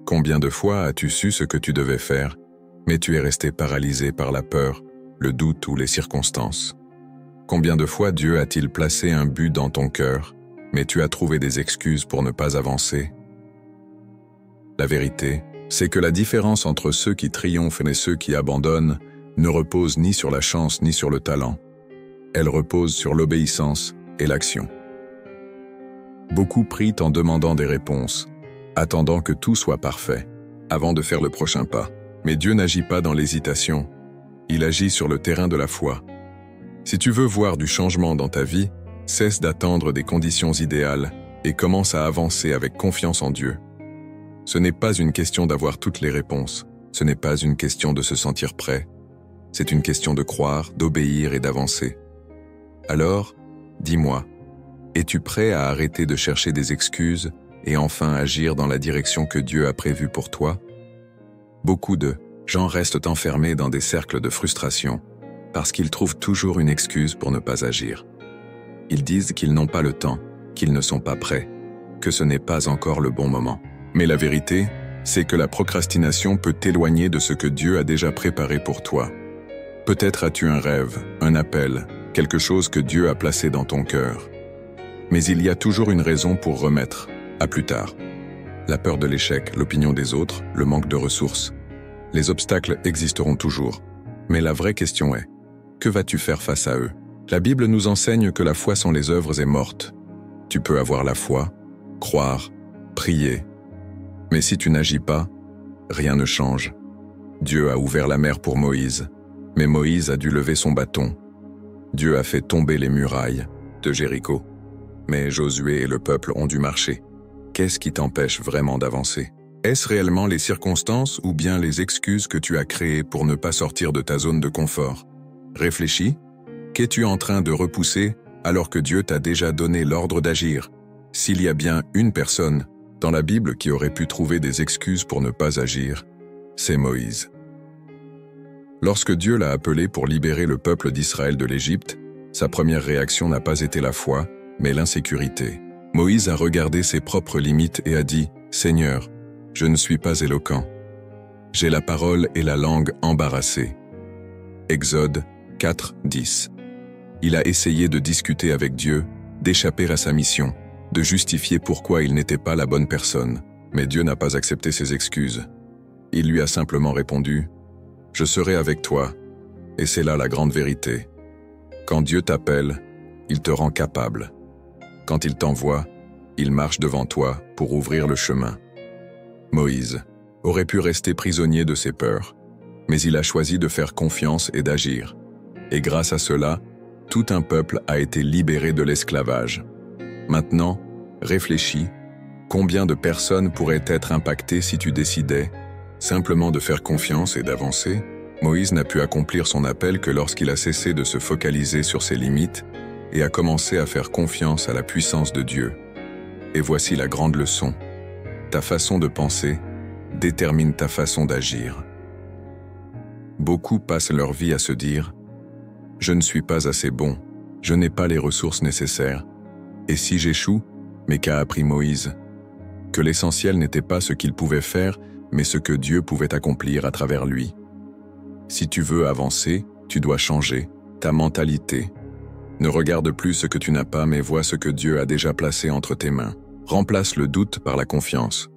Combien de fois as-tu su ce que tu devais faire, mais tu es resté paralysé par la peur, le doute ou les circonstances? Combien de fois Dieu a-t-il placé un but dans ton cœur, mais tu as trouvé des excuses pour ne pas avancer? La vérité, c'est que la différence entre ceux qui triomphent et ceux qui abandonnent ne repose ni sur la chance ni sur le talent. Elle repose sur l'obéissance et l'action. Beaucoup prient en demandant des réponses, attendant que tout soit parfait, avant de faire le prochain pas. Mais Dieu n'agit pas dans l'hésitation, il agit sur le terrain de la foi. Si tu veux voir du changement dans ta vie, cesse d'attendre des conditions idéales et commence à avancer avec confiance en Dieu. Ce n'est pas une question d'avoir toutes les réponses, ce n'est pas une question de se sentir prêt, c'est une question de croire, d'obéir et d'avancer. Alors, dis-moi, es-tu prêt à arrêter de chercher des excuses et enfin agir dans la direction que Dieu a prévue pour toi? Beaucoup de gens restent enfermés dans des cercles de frustration parce qu'ils trouvent toujours une excuse pour ne pas agir. Ils disent qu'ils n'ont pas le temps, qu'ils ne sont pas prêts, que ce n'est pas encore le bon moment. Mais la vérité, c'est que la procrastination peut t'éloigner de ce que Dieu a déjà préparé pour toi. Peut-être as-tu un rêve, un appel, quelque chose que Dieu a placé dans ton cœur. Mais il y a toujours une raison pour remettre, à plus tard. La peur de l'échec, l'opinion des autres, le manque de ressources. Les obstacles existeront toujours. Mais la vraie question est, que vas-tu faire face à eux? La Bible nous enseigne que la foi sans les œuvres est morte. Tu peux avoir la foi, croire, prier. Mais si tu n'agis pas, rien ne change. Dieu a ouvert la mer pour Moïse, mais Moïse a dû lever son bâton. Dieu a fait tomber les murailles de Jéricho, mais Josué et le peuple ont dû marcher. Qu'est-ce qui t'empêche vraiment d'avancer? Est-ce réellement les circonstances ou bien les excuses que tu as créées pour ne pas sortir de ta zone de confort? Réfléchis. Qu'es-tu en train de repousser alors que Dieu t'a déjà donné l'ordre d'agir? S'il y a bien une personne dans la Bible qui aurait pu trouver des excuses pour ne pas agir, c'est Moïse. Lorsque Dieu l'a appelé pour libérer le peuple d'Israël de l'Égypte, sa première réaction n'a pas été la foi, mais l'insécurité. Moïse a regardé ses propres limites et a dit « Seigneur, je ne suis pas éloquent. J'ai la parole et la langue embarrassées. » Exode 4, 10. Il a essayé de discuter avec Dieu, d'échapper à sa mission, de justifier pourquoi il n'était pas la bonne personne. Mais Dieu n'a pas accepté ses excuses. Il lui a simplement répondu « Je serai avec toi. » Et c'est là la grande vérité. Quand Dieu t'appelle, il te rend capable. Quand il t'envoie, il marche devant toi pour ouvrir le chemin. Moïse aurait pu rester prisonnier de ses peurs, mais il a choisi de faire confiance et d'agir. Et grâce à cela, tout un peuple a été libéré de l'esclavage. Maintenant, réfléchis, combien de personnes pourraient être impactées si tu décidais simplement de faire confiance et d'avancer? Moïse n'a pu accomplir son appel que lorsqu'il a cessé de se focaliser sur ses limites et a commencé à faire confiance à la puissance de Dieu. Et voici la grande leçon. Ta façon de penser détermine ta façon d'agir. Beaucoup passent leur vie à se dire « Je ne suis pas assez bon, je n'ai pas les ressources nécessaires. Et si j'échoue ?» Mais qu'a appris Moïse? Que l'essentiel n'était pas ce qu'il pouvait faire, mais ce que Dieu pouvait accomplir à travers lui. Si tu veux avancer, tu dois changer ta mentalité. Ne regarde plus ce que tu n'as pas, mais vois ce que Dieu a déjà placé entre tes mains. Remplace le doute par la confiance.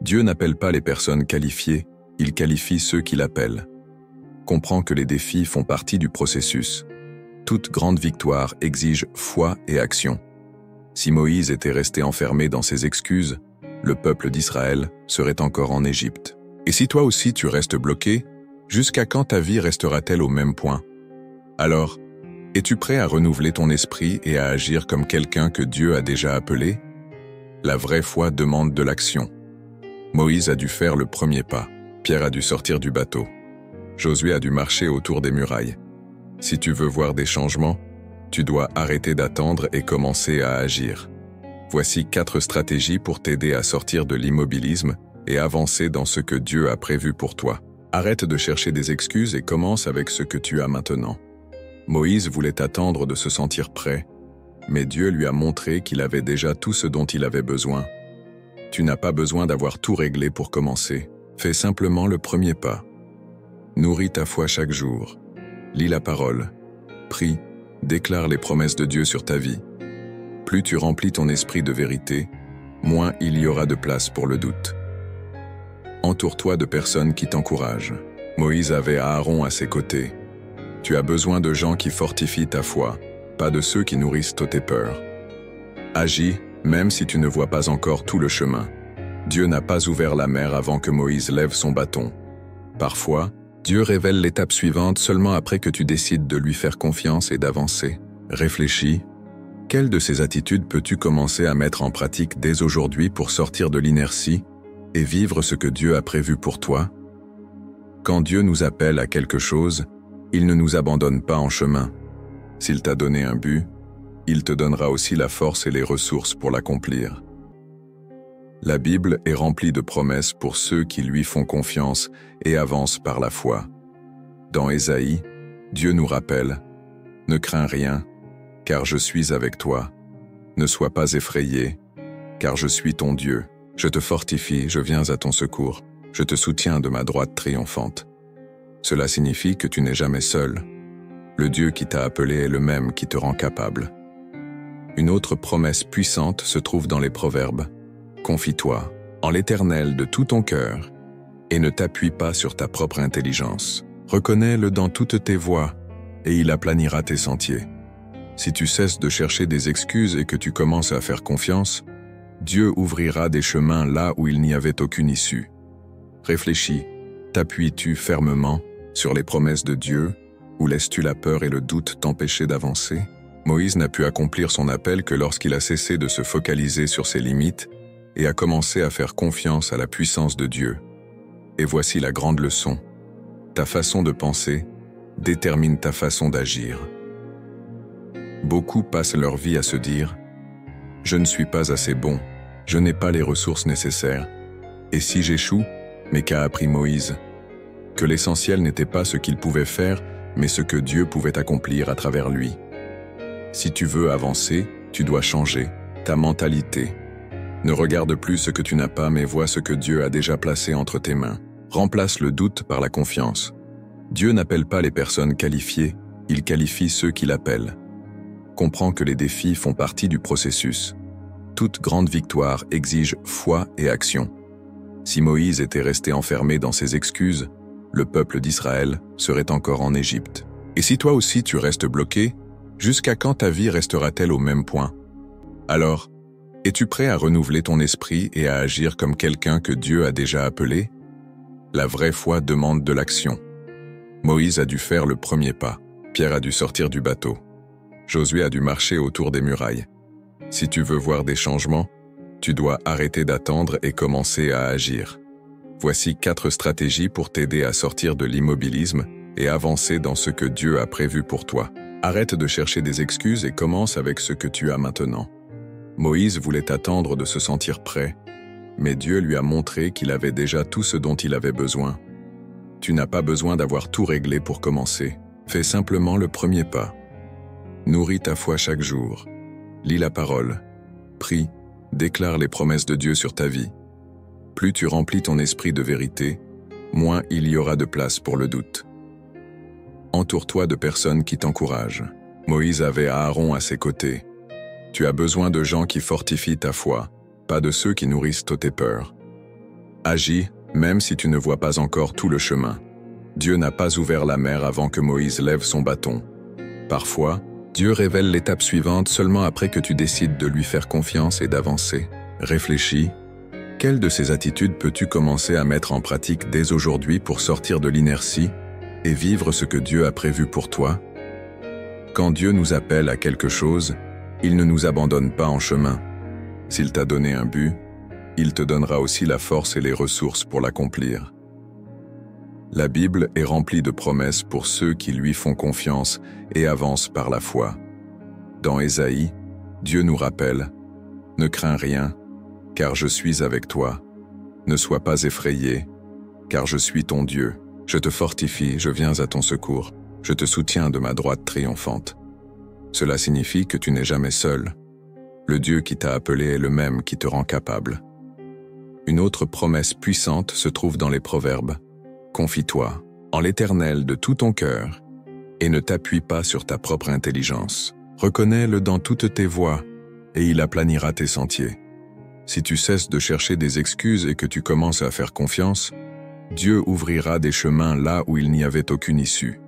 Dieu n'appelle pas les personnes qualifiées, il qualifie ceux qui l'appellent. Comprends que les défis font partie du processus. Toute grande victoire exige foi et action. Si Moïse était resté enfermé dans ses excuses, le peuple d'Israël serait encore en Égypte. Et si toi aussi tu restes bloqué, jusqu'à quand ta vie restera-t-elle au même point? Alors, es-tu prêt à renouveler ton esprit et à agir comme quelqu'un que Dieu a déjà appelé? La vraie foi demande de l'action. Moïse a dû faire le premier pas. Pierre a dû sortir du bateau. Josué a dû marcher autour des murailles. Si tu veux voir des changements, tu dois arrêter d'attendre et commencer à agir. Voici 4 stratégies pour t'aider à sortir de l'immobilisme et avancer dans ce que Dieu a prévu pour toi. Arrête de chercher des excuses et commence avec ce que tu as maintenant. Moïse voulait attendre de se sentir prêt, mais Dieu lui a montré qu'il avait déjà tout ce dont il avait besoin. Tu n'as pas besoin d'avoir tout réglé pour commencer. Fais simplement le premier pas. Nourris ta foi chaque jour. Lis la parole. Prie. Déclare les promesses de Dieu sur ta vie. Plus tu remplis ton esprit de vérité, moins il y aura de place pour le doute. Entoure-toi de personnes qui t'encouragent. Moïse avait Aaron à ses côtés. Tu as besoin de gens qui fortifient ta foi, pas de ceux qui nourrissent tes peurs. Agis, même si tu ne vois pas encore tout le chemin. Dieu n'a pas ouvert la mer avant que Moïse lève son bâton. Parfois, Dieu révèle l'étape suivante seulement après que tu décides de lui faire confiance et d'avancer. Réfléchis. Quelle de ces attitudes peux-tu commencer à mettre en pratique dès aujourd'hui pour sortir de l'inertie et vivre ce que Dieu a prévu pour toi? Quand Dieu nous appelle à quelque chose, il ne nous abandonne pas en chemin. S'il t'a donné un but, il te donnera aussi la force et les ressources pour l'accomplir. La Bible est remplie de promesses pour ceux qui lui font confiance et avancent par la foi. Dans Ésaïe, Dieu nous rappelle « Ne crains rien, car je suis avec toi. Ne sois pas effrayé, car je suis ton Dieu. Je te fortifie, je viens à ton secours. Je te soutiens de ma droite triomphante. » Cela signifie que tu n'es jamais seul. Le Dieu qui t'a appelé est le même qui te rend capable. Une autre promesse puissante se trouve dans les Proverbes. Confie-toi en l'Éternel de tout ton cœur et ne t'appuie pas sur ta propre intelligence. Reconnais-le dans toutes tes voies et il aplanira tes sentiers. Si tu cesses de chercher des excuses et que tu commences à faire confiance, Dieu ouvrira des chemins là où il n'y avait aucune issue. Réfléchis, t'appuies-tu fermement sur les promesses de Dieu ou laisses-tu la peur et le doute t'empêcher d'avancer? Moïse n'a pu accomplir son appel que lorsqu'il a cessé de se focaliser sur ses limites et a commencé à faire confiance à la puissance de Dieu. Et voici la grande leçon. Ta façon de penser détermine ta façon d'agir. Beaucoup passent leur vie à se dire « Je ne suis pas assez bon, je n'ai pas les ressources nécessaires. Et si j'échoue, mais qu'a appris Moïse? Que l'essentiel n'était pas ce qu'il pouvait faire, mais ce que Dieu pouvait accomplir à travers lui. Si tu veux avancer, tu dois changer ta mentalité. Ne regarde plus ce que tu n'as pas, mais vois ce que Dieu a déjà placé entre tes mains. Remplace le doute par la confiance. Dieu n'appelle pas les personnes qualifiées, il qualifie ceux qui l'appellent. Comprends que les défis font partie du processus. Toute grande victoire exige foi et action. Si Moïse était resté enfermé dans ses excuses, le peuple d'Israël serait encore en Égypte. Et si toi aussi tu restes bloqué, jusqu'à quand ta vie restera-t-elle au même point? Alors, es-tu prêt à renouveler ton esprit et à agir comme quelqu'un que Dieu a déjà appelé? La vraie foi demande de l'action. Moïse a dû faire le premier pas. Pierre a dû sortir du bateau. Josué a dû marcher autour des murailles. Si tu veux voir des changements, tu dois arrêter d'attendre et commencer à agir. Voici 4 stratégies pour t'aider à sortir de l'immobilisme et avancer dans ce que Dieu a prévu pour toi. Arrête de chercher des excuses et commence avec ce que tu as maintenant. Moïse voulait attendre de se sentir prêt, mais Dieu lui a montré qu'il avait déjà tout ce dont il avait besoin. Tu n'as pas besoin d'avoir tout réglé pour commencer. Fais simplement le premier pas. Nourris ta foi chaque jour. Lis la parole. Prie. Déclare les promesses de Dieu sur ta vie. Plus tu remplis ton esprit de vérité, moins il y aura de place pour le doute. Entoure-toi de personnes qui t'encouragent. Moïse avait Aaron à ses côtés. Tu as besoin de gens qui fortifient ta foi, pas de ceux qui nourrissent tes peurs. Agis, même si tu ne vois pas encore tout le chemin. Dieu n'a pas ouvert la mer avant que Moïse lève son bâton. Parfois, Dieu révèle l'étape suivante seulement après que tu décides de lui faire confiance et d'avancer. Réfléchis. Quelle de ces attitudes peux-tu commencer à mettre en pratique dès aujourd'hui pour sortir de l'inertie et vivre ce que Dieu a prévu pour toi? Quand Dieu nous appelle à quelque chose, il ne nous abandonne pas en chemin. S'il t'a donné un but, il te donnera aussi la force et les ressources pour l'accomplir. La Bible est remplie de promesses pour ceux qui lui font confiance et avancent par la foi. Dans Ésaïe, Dieu nous rappelle « Ne crains rien, car je suis avec toi. Ne sois pas effrayé, car je suis ton Dieu. Je te fortifie, je viens à ton secours. Je te soutiens de ma droite triomphante. » Cela signifie que tu n'es jamais seul. Le Dieu qui t'a appelé est le même qui te rend capable. Une autre promesse puissante se trouve dans les Proverbes. Confie-toi en l'Éternel de tout ton cœur et ne t'appuie pas sur ta propre intelligence. Reconnais-le dans toutes tes voies et il aplanira tes sentiers. Si tu cesses de chercher des excuses et que tu commences à faire confiance, Dieu ouvrira des chemins là où il n'y avait aucune issue.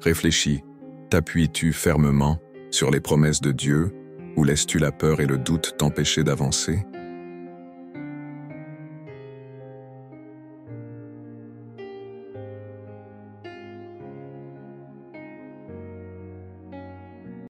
Réfléchis, t'appuies-tu fermement sur les promesses de Dieu ou laisses-tu la peur et le doute t'empêcher d'avancer ?